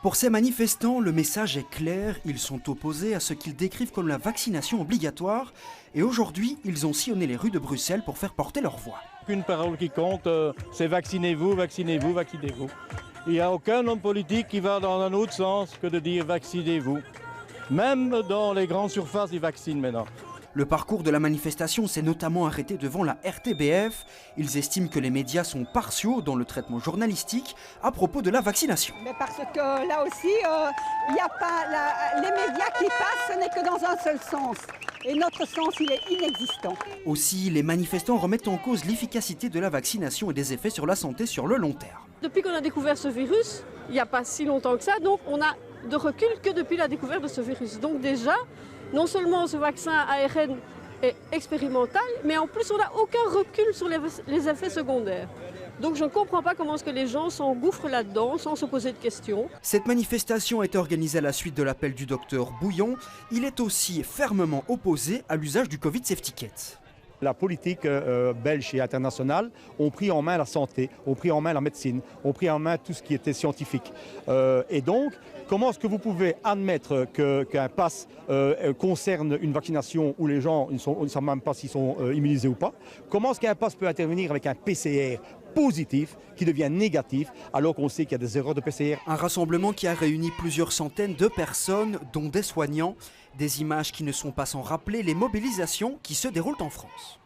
Pour ces manifestants, le message est clair, ils sont opposés à ce qu'ils décrivent comme la vaccination obligatoire et aujourd'hui, ils ont sillonné les rues de Bruxelles pour faire porter leur voix. Une parole qui compte, c'est vaccinez-vous, vaccinez-vous, vaccinez-vous. Il n'y a aucun homme politique qui va dans un autre sens que de dire vaccinez-vous. Même dans les grandes surfaces, ils vaccinent maintenant. Le parcours de la manifestation s'est notamment arrêté devant la RTBF. Ils estiment que les médias sont partiaux dans le traitement journalistique à propos de la vaccination. Mais parce que là aussi, il n'y a pas les médias qui passent, ce n'est que dans un seul sens. Et notre sens, il est inexistant. Aussi, les manifestants remettent en cause l'efficacité de la vaccination et des effets sur la santé sur le long terme. Depuis qu'on a découvert ce virus, il n'y a pas si longtemps que ça, donc on a de recul que depuis la découverte de ce virus. Donc déjà, non seulement ce vaccin ARN est expérimental, mais en plus on n'a aucun recul sur les effets secondaires. Donc je ne comprends pas comment est-ce que les gens s'engouffrent là-dedans sans se poser de questions. Cette manifestation a été organisée à la suite de l'appel du docteur Bouillon. Il est aussi fermement opposé à l'usage du Covid Safety Kit. La politique belge et internationale ont pris en main la santé, ont pris en main la médecine, ont pris en main tout ce qui était scientifique. Et donc, comment est-ce que vous pouvez admettre qu'un pass concerne une vaccination où les gens ne savent même pas s'ils sont immunisés ou pas? Comment est-ce qu'un pass peut intervenir avec un PCR positif qui devient négatif alors qu'on sait qu'il y a des erreurs de PCR? Un rassemblement qui a réuni plusieurs centaines de personnes, dont des soignants. Des images qui ne sont pas sans rappeler les mobilisations qui se déroulent en France.